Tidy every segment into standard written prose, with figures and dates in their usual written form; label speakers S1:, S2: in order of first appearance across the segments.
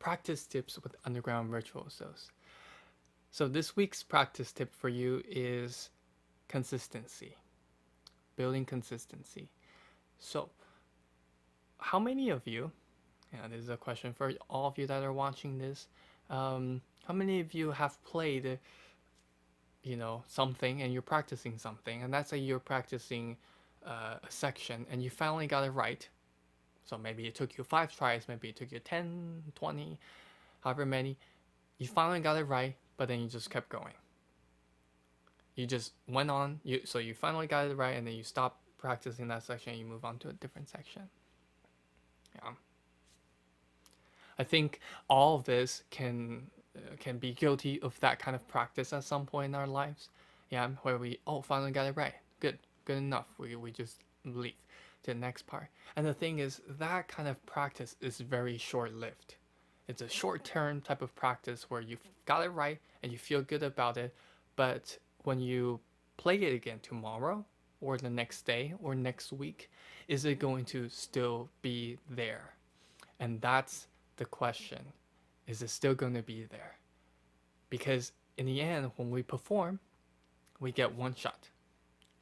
S1: practice tips with underground virtuosos. So this week's practice tip for you is consistency, building consistency. So how many of you, and this is a question for all of you that are watching this, how many of you have played, something and you're practicing something, and let's say you're practicing a section and you finally got it right. So maybe it took you 5 tries, maybe it took you 10, 20, however many. You finally got it right, but then you just kept going. You just went on, so you finally got it right, and then you stop practicing that section and you move on to a different section. Yeah. I think all of this can be guilty of that kind of practice at some point in our lives. Yeah, where we finally got it right. Good enough. We just leave to the next part. And the thing is, that kind of practice is very short-lived. It's a short-term type of practice where you got it right and you feel good about it, but when you play it again tomorrow or the next day or next week, is it going to still be there? And that's the question. Is it still going to be there? Because in the end, when we perform, we get one shot,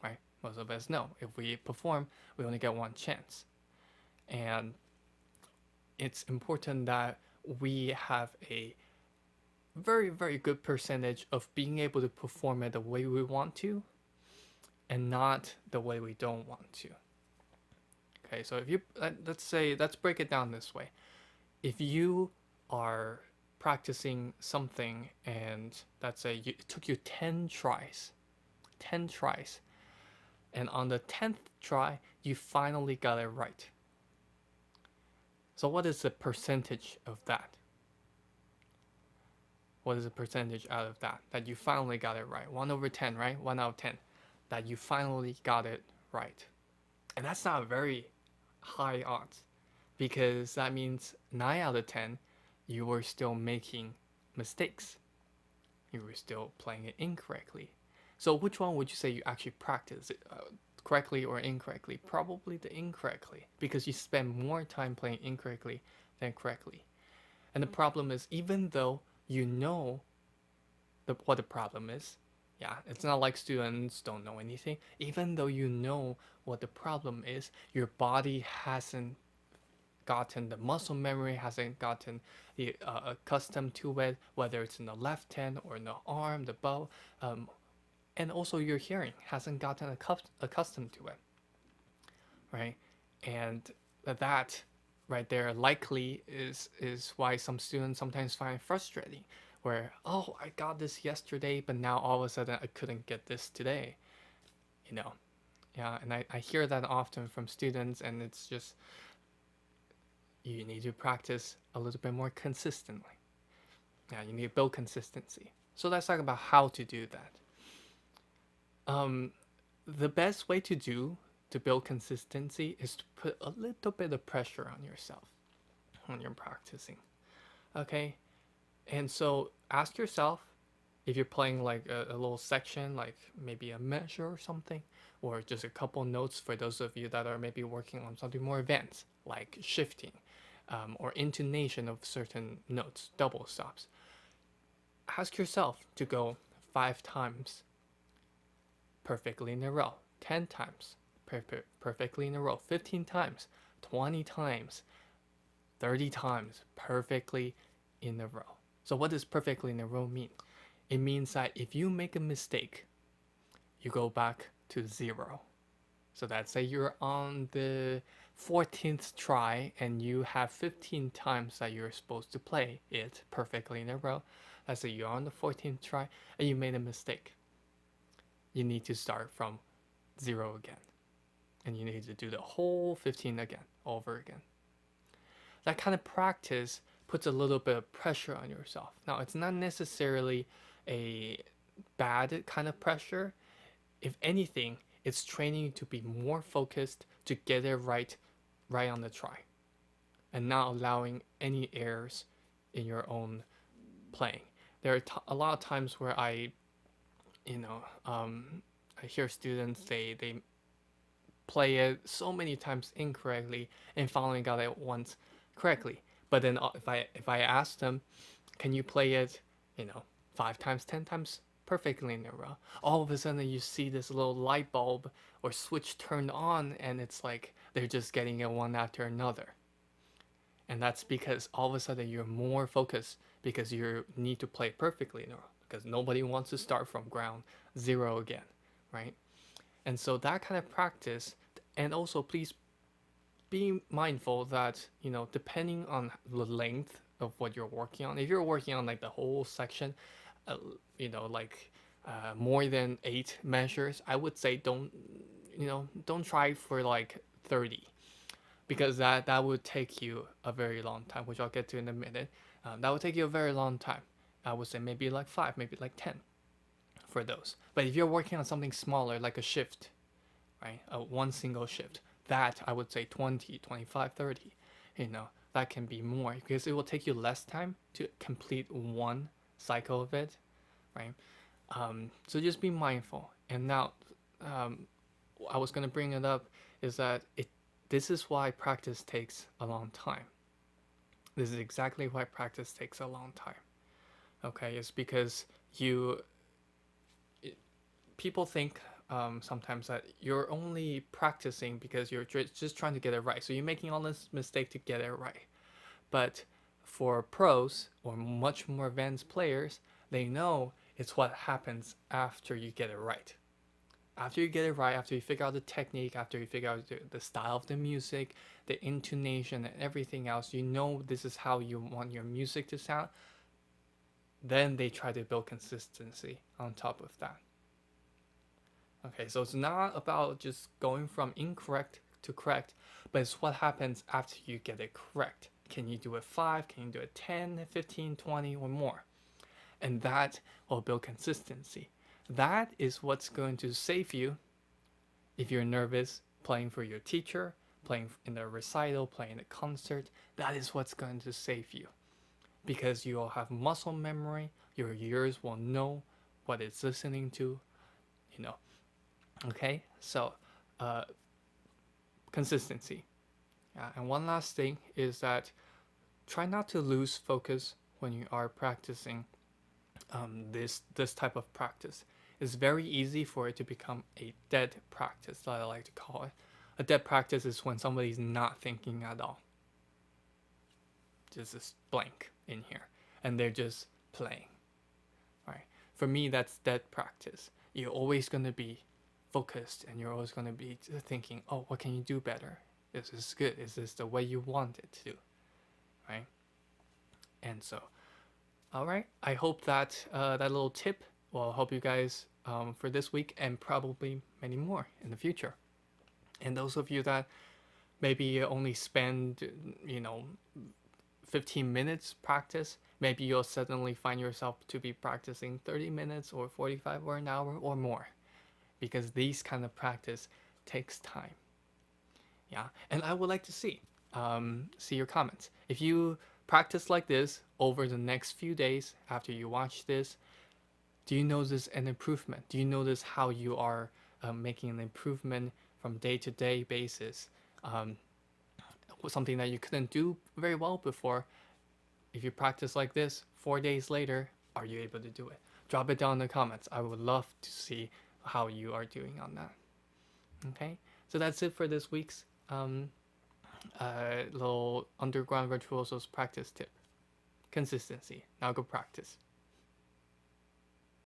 S1: right? Most of us know if we perform, we only get one chance. And it's important that we have a very, very good percentage of being able to perform it the way we want to and not the way we don't want to. Okay, so if you, let's break it down this way. If you are practicing something and let's say it took you 10 tries, and on the 10th try, you finally got it right. So what is the percentage of that? What is the percentage out of that you finally got it right? 1/10, right? 1 out of 10 that you finally got it right. And that's not very high odds, because that means 9 out of 10 you were still making mistakes. You were still playing it incorrectly. So which one would you say you actually practice it correctly or incorrectly? Probably the incorrectly, because you spend more time playing incorrectly than correctly. And the problem is, even though you know what the problem is, yeah, it's not like students don't know anything. Even though you know what the problem is, your body hasn't gotten the muscle memory, hasn't gotten the accustomed to it, whether it's in the left hand or in the arm, the bow, and also your hearing hasn't gotten accustomed to it, right? And that right there likely is why some students sometimes find it frustrating, where, oh, I got this yesterday, but now all of a sudden I couldn't get this today, you know. Yeah, and I hear that often from students, and it's just, you need to practice a little bit more consistently. Yeah, you need to build consistency. So let's talk about how to do that. The best way to build consistency is to put a little bit of pressure on yourself when you're practicing. Okay? And so ask yourself, if you're playing like a little section, like maybe a measure or something, or just a couple notes for those of you that are maybe working on something more advanced, like shifting or intonation of certain notes, double stops. Ask yourself to go 5 times perfectly in a row, 10 times perfectly in a row, 15 times, 20 times, 30 times perfectly in a row. So what does perfectly in a row mean? It means that if you make a mistake, you go back to 0. So let's say you're on the 14th try and you have 15 times that you're supposed to play it perfectly in a row. Let's say you're on the 14th try and you made a mistake. You need to start from 0 again. And you need to do the whole 15 again, over again. That kind of practice puts a little bit of pressure on yourself. Now, it's not necessarily a bad kind of pressure. If anything, it's training you to be more focused, to get it right on the try, and not allowing any errors in your own playing. There are a lot of times where I hear students, they play it so many times incorrectly and finally got it once correctly. But then if I ask them, can you play it, 5 times, 10 times perfectly in a row? All of a sudden you see this little light bulb or switch turned on, and it's like they're just getting it one after another. And that's because all of a sudden you're more focused because you need to play perfectly in a row. Because nobody wants to start from ground zero again, right? And so that kind of practice, and also please be mindful that, depending on the length of what you're working on, if you're working on like the whole section, uh, more than 8 measures, I would say don't try for like 30, because that would take you a very long time, which I'll get to in a minute. That would take you a very long time. I would say maybe like 5, maybe like 10 for those. But if you're working on something smaller, like a shift, right? One single shift, that I would say 20, 25, 30. That can be more because it will take you less time to complete one cycle of it, right? So just be mindful. And now, I was gonna bring it up is that this is why practice takes a long time. This is exactly why practice takes a long time. Okay, it's because people think sometimes that you're only practicing because you're just trying to get it right. So you're making all this mistake to get it right. But for pros or much more advanced players, they know it's what happens after you get it right. After you get it right, after you figure out the technique, after you figure out the style of the music, the intonation, and everything else, this is how you want your music to sound. Then they try to build consistency on top of that. Okay, so it's not about just going from incorrect to correct, but it's what happens after you get it correct. Can you do it 5? Can you do it 10, 15, 20, or more? And that will build consistency. That is what's going to save you if you're nervous playing for your teacher, playing in a recital, playing a concert. That is what's going to save you, because you'll have muscle memory. Your ears will know what it's listening to. Okay, so consistency. And one last thing is that try not to lose focus when you are practicing this type of practice. It's very easy for it to become a dead practice, that I like to call it. A dead practice is when somebody's not thinking at all. Just this blank in here, and they're just playing. Right? For me, that's dead practice. You're always going to be focused, and you're always going to be thinking, oh, what can you do better? Is this good? Is this the way you want it to? Right? And so, all right, I hope that that little tip will help you guys for this week, and probably many more in the future. And those of you that maybe only spend 15 minutes practice, maybe you'll suddenly find yourself to be practicing 30 minutes or 45 or an hour or more, because these kind of practice takes time. Yeah, and I would like to see your comments. If you practice like this over the next few days after you watch this, do you notice an improvement? Do you notice how you are making an improvement from day to day basis? Something that you couldn't do very well before. If you practice like this, 4 days later, are you able to do it? Drop it down in the comments. I would love to see how you are doing on that. Okay, so that's it for this week's little underground virtuosos practice tip. Consistency. Now go practice.